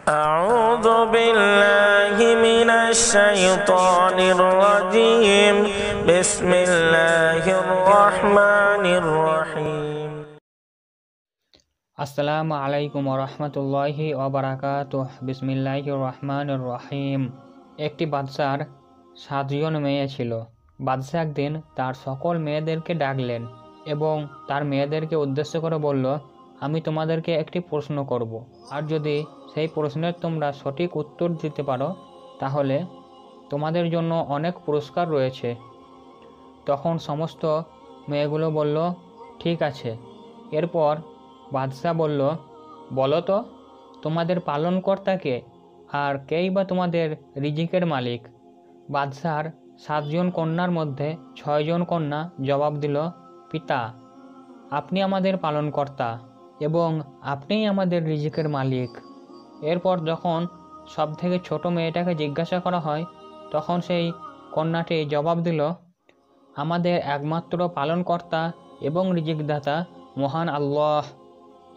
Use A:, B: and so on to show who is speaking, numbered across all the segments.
A: أعوذ بالله من الشيطان الرجيم بسم الله الرحمن الرحيم
B: আসসালামু আলাইকুম ওরহমতুল্লাহি ওবারাকাতুহ। বিসমিল্লাহির রহমানির রহিম। একটি বাদশার 7 জন মেয়ে ছিল। বাদশা একদিন তার সকল মেয়েদেরকে ডাকলেন এবং তার মেয়েদেরকে উদ্দেশ্য করে বলল, আমি তোমাদেরকে একটি প্রশ্ন করব, আর যদি সেই প্রশ্নের তোমরা সঠিক উত্তর দিতে পারো তাহলে তোমাদের জন্য অনেক পুরস্কার রয়েছে। তখন সমস্ত মেয়েগুলো বলল, ঠিক আছে। এরপর বাদশা বলল, বলো তো তোমাদের পালনকর্তাকে, আর কেই বা তোমাদের রিজিকের মালিক? বাদশার 7 জন কন্যার মধ্যে 6 জন কন্যা জবাব দিল, পিতা, আপনি আমাদের পালনকর্তা এবং আপনিই আমাদের রিজিকের মালিক। এরপর যখন সবথেকে ছোট মেয়েটাকে জিজ্ঞাসা করা হয়, তখন সেই কন্যাটি জবাব দিল, আমাদের একমাত্র পালনকর্তা এবং রিজিকদাতা মহান আল্লাহ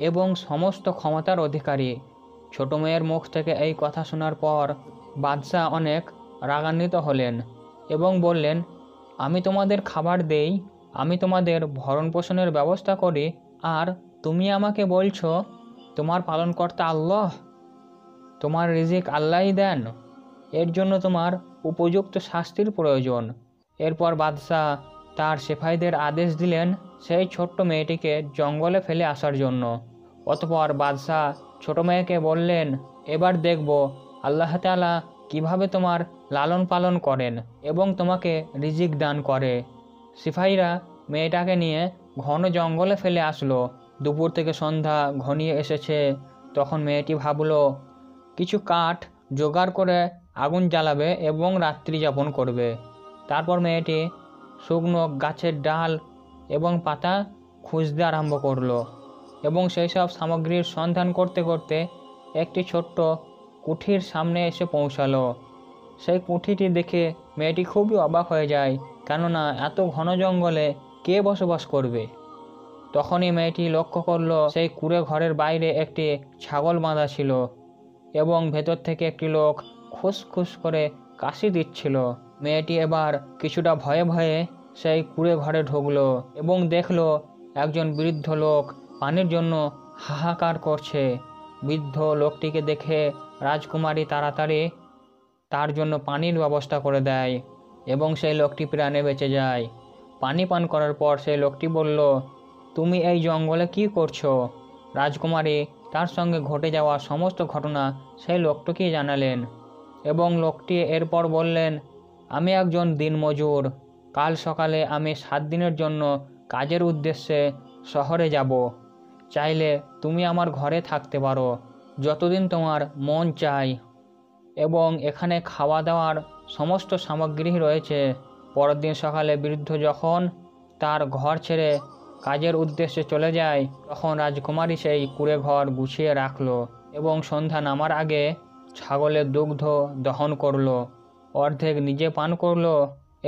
B: এবং সমস্ত ক্ষমতার অধিকারী। ছোট মেয়ের মুখ থেকে এই কথা শোনার পর বাদশাহ অনেক রাগান্বিত হলেন এবং বললেন, আমি তোমাদের খাবার দেই, আমি তোমাদের ভরণ পোষণের ব্যবস্থা করি, আর তুমি আমাকে বলছো তোমার পালনকর্তা আল্লাহ, তোমার রিজিক আল্লাহই দেন, এর জন্য তোমার উপযুক্ত শাস্তির প্রয়োজন। এরপর বাদশাহ তার সিপাহীদের আদেশ দিলেন সেই ছোট্ট মেয়েটিকে জঙ্গলে ফেলে আসার জন্য। অতঃপর বাদশাহ ছোট মেয়েকে বললেন, এবার দেখব আল্লাহ তাআলা কিভাবে তোমার লালন পালন করেন এবং তোমাকে রিজিক দান করে। সিপাহীরা মেয়েটাকে নিয়ে ঘন জঙ্গলে ফেলে আসলো। দুপুর থেকে সন্ধ্যা ঘনিয়ে এসেছে। তখন মেয়েটি ভাবলো কিছু কাঠ জোগাড় করে আগুন জ্বালাবে এবং রাত্রি যাপন করবে। তারপর মেয়েটি শুকনো গাছের ডাল এবং পাতা খুঁজতে আরম্ভ করলো এবং সেই সব সামগ্রীর সন্ধান করতে করতে একটি ছোট্ট কুঠির সামনে এসে পৌঁছালো। সেই কুঠিটি দেখে মেয়েটি খুবই অবাক হয়ে যায়, কেননা এত ঘন জঙ্গলে কে বসবাস করবে। তখনই মেয়েটি লক্ষ্য করলো সেই কুঁড়ে ঘরের বাইরে একটি ছাগল বাঁধা ছিল এবং ভেতর থেকে একটি লোক খুসখুস করে কাশি দিচ্ছিল। মেয়েটি এবার কিছুটা ভয়ে ভয়ে সেই কুঁড়ে ঘরে ঢুকলো এবং দেখলো একজন বৃদ্ধ লোক পানির জন্য হাহাকার করছে। বৃদ্ধ লোকটিকে দেখে রাজকুমারী তাড়াতাড়ি তার জন্য পানির ব্যবস্থা করে দেয় এবং সেই লোকটি প্রাণে বেঁচে যায়। পানি পান করার পর সেই লোকটি বলল, তুমি এই জঙ্গলে কি করছো? রাজকুমারী তার সঙ্গে ঘটে যাওয়া সমস্ত ঘটনা সেই লোকটিকে জানালেন এবং লোকটি এরপর বললেন, আমি একজন দিনমজুর। কাল সকালে আমি 7 দিনের জন্য কাজের উদ্দেশ্যে শহরে যাব। চাইলে তুমি আমার ঘরে থাকতে পারো যতদিন তোমার মন চায়, এবং এখানে খাওয়া দাওয়ার সমস্ত সামগ্রী রয়েছে। পরের দিন সকালে বৃদ্ধ যখন তার ঘর ছেড়ে কাজের উদ্দেশ্যে চলে যায়, তখন রাজকুমারী সেই কুঁড়ে ঘর গুছিয়ে রাখলো এবং সন্ধ্যা নামার আগে ছাগলের দুগ্ধ দহন করলো। অর্ধেক নিজে পান করলো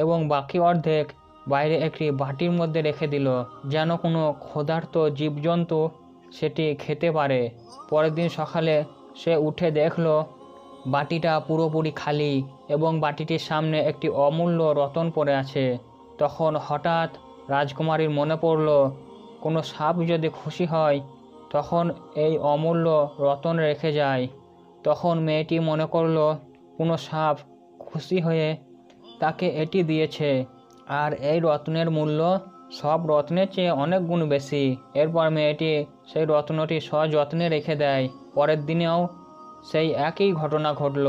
B: এবং বাকি অর্ধেক বাইরে একটি বাটির মধ্যে রেখে দিল, যেন কোনো ক্ষুধার্ত জীবজন্তু সেটি খেতে পারে। পরের দিন সকালে সে উঠে দেখলো বাটিটা পুরোপুরি খালি এবং বাটিটির সামনে একটি অমূল্য রতন পড়ে আছে। তখন হঠাৎ রাজকুমারীর মনে পড়ল, কোনো সাপ যদি খুশি হয় তখন এই অমূল্য রতন রেখে যায়। তখন মেয়েটি মনে করল কোনো সাপ খুশি হয়ে তাকে এটি দিয়েছে, আর এই রত্নের মূল্য সব রত্নের চেয়ে অনেক গুণ বেশি। এরপর মেয়েটি সেই রত্নটি সযত্নে রেখে দেয়। পরের দিনেও সেই একই ঘটনা ঘটল,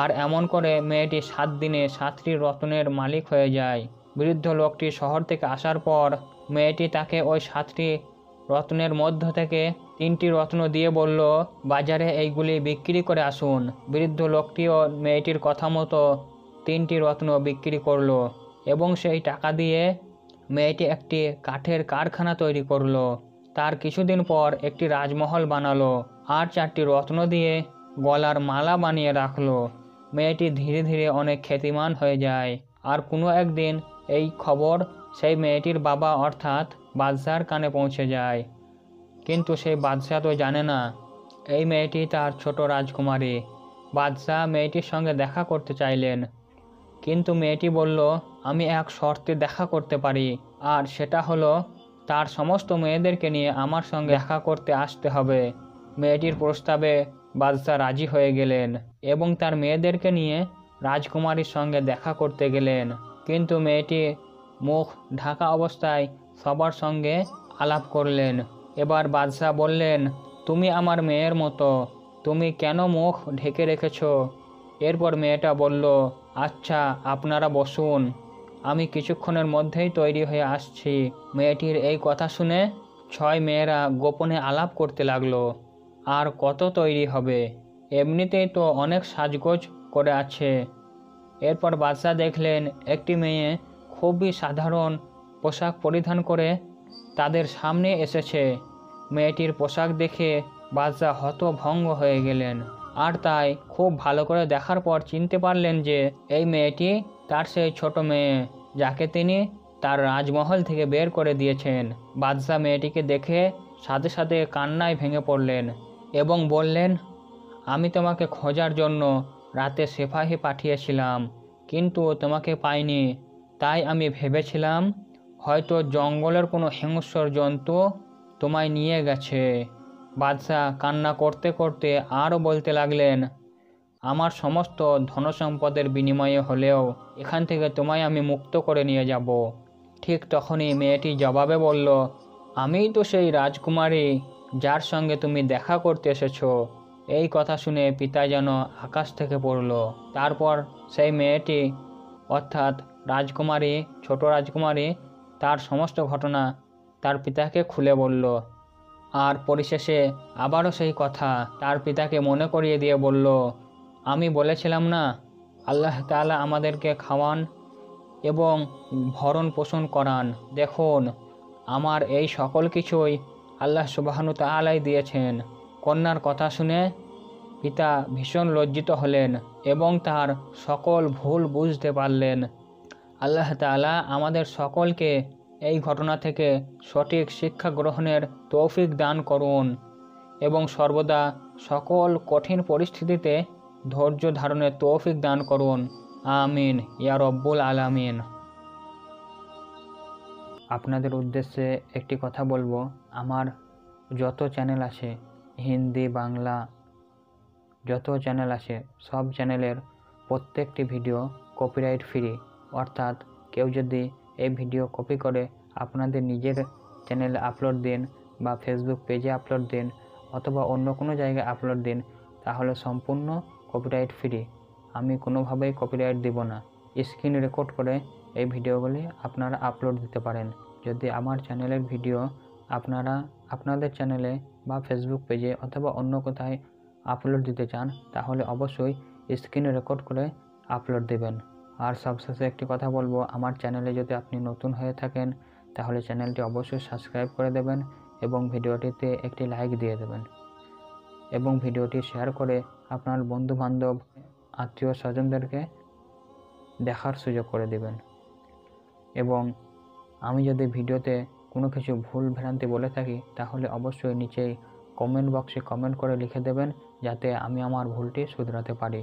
B: আর এমন করে মেয়েটি 7 দিনে 7টি রত্নের মালিক হয়ে যায়। বৃদ্ধ লোকটি শহর থেকে আসার পর মেয়েটি তাকে ওই 7টি রত্নের মধ্য থেকে 3টি রত্ন দিয়ে বলল, বাজারে এইগুলি বিক্রি করে আসুন। বৃদ্ধ লোকটিও মেয়েটির কথা মতো 3টি রত্ন বিক্রি করলো এবং সেই টাকা দিয়ে মেয়েটি একটি কাঠের কারখানা তৈরি করলো। তার কিছুদিন পর একটি রাজমহল বানালো আর 4টি রত্ন দিয়ে গলার মালা বানিয়ে রাখলো। মেয়েটি ধীরে ধীরে অনেক খ্যাতিমান হয়ে যায়। আর কোনো একদিন এই খবর সেই মেয়েটির বাবা অর্থাৎ বাদশার কানে পৌঁছে যায়, কিন্তু সেই বাদশা তো জানে না এই মেয়েটি তার ছোট রাজকুমারী। বাদশাহ মেয়েটির সঙ্গে দেখা করতে চাইলেন, কিন্তু মেয়েটি বলল, আমি এক শর্তে দেখা করতে পারি, আর সেটা হলো তার সমস্ত মেয়েদেরকে নিয়ে আমার সঙ্গে দেখা করতে আসতে হবে। মেয়েটির প্রস্তাবে বাদশাহ রাজি হয়ে গেলেন এবং তার মেয়েদেরকে নিয়ে রাজকুমারীর সঙ্গে দেখা করতে গেলেন। কিন্তু মেয়েটি মুখ ঢাকা অবস্থায় সবার সঙ্গে আলাপ করলেন। এবার বাদশাহ বললেন, তুমি আমার মেয়ের মতো, তুমি কেন মুখ ঢেকে রেখেছ? এরপর মেয়েটা বলল, আচ্ছা আপনারা বসুন, আমি কিছুক্ষণের মধ্যেই তৈরি হয়ে আসছি। মেয়েটির এই কথা শুনে 6 মেয়েরা গোপনে আলাপ করতে লাগলো। আর কত তৈরি হবে, এমনিতেই তো অনেক সাজগোজ করে আছে। এরপর বাদশাহ দেখলেন একটি মেয়ে খুবই সাধারণ পোশাক পরিধান করে তাদের সামনে এসেছে। মেয়েটির পোশাক দেখে বাদশাহ হতভম্ব হয়ে গেলেন, আর তাই খুব ভালো করে দেখার পর চিনতে পারলেন যে এই মেয়েটি তার সেই ছোট মেয়ে, যাকে তিনি তার রাজমহল থেকে বের করে দিয়েছেন। বাদশাহ মেয়েটিকে দেখে সাথে সাথে কান্নায় ভেঙে পড়লেন এবং বললেন, আমি তোমাকে খোঁজার জন্য রাতে সিপাহী পাঠিয়েছিলাম, কিন্তু তোমাকে পাইনি। তাই আমি ভেবেছিলাম হয়তো জঙ্গলের কোনো হিংস্র জন্তু তোমায় নিয়ে গেছে। বাদশাহ কান্না করতে করতে আরও বলতে লাগলেন, আমার সমস্ত ধনসম্পদের বিনিময়ে হলেও এখান থেকে তোমায় আমি মুক্ত করে নিয়ে যাব। ঠিক তখনই মেয়েটি জবাবে বলল, আমিই তো সেই রাজকুমারী যার সঙ্গে তুমি দেখা করতে এসেছো। এই কথা শুনে পিতা যেন আকাশ থেকে পড়ল। তারপর সেই মেয়েটি অর্থাৎ রাজকুমারী, ছোট রাজকুমারী, তার সমস্ত ঘটনা তার পিতাকে খুলে বলল। আর পরিশেষে আবারও সেই কথা তার পিতাকে মনে করিয়ে দিয়ে বলল, আমি বলেছিলাম না, আল্লাহ তাআলা আমাদেরকে খাওয়ান এবং ভরণ পোষণ করান। দেখুন, আমার এই সকল কিছুই আল্লাহ সুবহানাহু ওয়া তাআলাই দিয়েছেন। কন্যার কথা শুনে পিতা ভীষণ লজ্জিত হলেন এবং তার সকল ভুল বুঝতে পারলেন। আল্লাহ তাআলা আমাদের সকলকে এই ঘটনা থেকে সঠিক শিক্ষা গ্রহণের তৌফিক দান করুন এবং সর্বদা সকল কঠিন পরিস্থিতিতে ধৈর্য ধারণের তৌফিক দান করুন। আমিন ইয়া রব্বুল আলামিন। আপনাদের উদ্দেশ্যে একটি কথা বলবো, আমার যত চ্যানেল আছে, হিন্দি, বাংলা, যত চ্যানেল আছে, সব চ্যানেলের প্রত্যেকটি ভিডিও কপিরাইট ফ্রি। অর্থাৎ কেউ যদি এই ভিডিও কপি করে আপনাদের নিজের চ্যানেলে আপলোড দিন বা ফেসবুক পেজে আপলোড দিন অথবা অন্য কোনো জায়গায় আপলোড দিন, তাহলে সম্পূর্ণ কপিরাইট ফ্রি। আমি কোনোভাবেই কপিরাইট দিব না। স্ক্রিন রেকর্ড করে এই ভিডিওগুলি আপনারা আপলোড দিতে পারেন। যদি আমার চ্যানেলের ভিডিও আপনারা আপনাদের চ্যানেলে বা ফেসবুক পেজে অথবা অন্য কোথায় আপলোড দিতে চান, তাহলে অবশ্যই স্ক্রিন রেকর্ড করে আপলোড দেবেন। আর সবশেষে একটি কথা বলবো, আমার চ্যানেলে যদি আপনি নতুন হয়ে থাকেন তাহলে চ্যানেলটি অবশ্যই সাবস্ক্রাইব করে দেবেন এবং ভিডিওটিতে একটি লাইক দিয়ে দেবেন এবং ভিডিওটি শেয়ার করে আপনার বন্ধুবান্ধব, আত্মীয় স্বজনদেরকে দেখার সুযোগ করে দেবেন। এবং আমি যদি ভিডিওতে কোনো কিছু ভুল ভ্রান্তি বলে থাকি তাহলে অবশ্যই নিচেই কমেন্ট বক্সে কমেন্ট করে লিখে দেবেন, যাতে আমি আমার ভুলটি শুধরাতে পারি।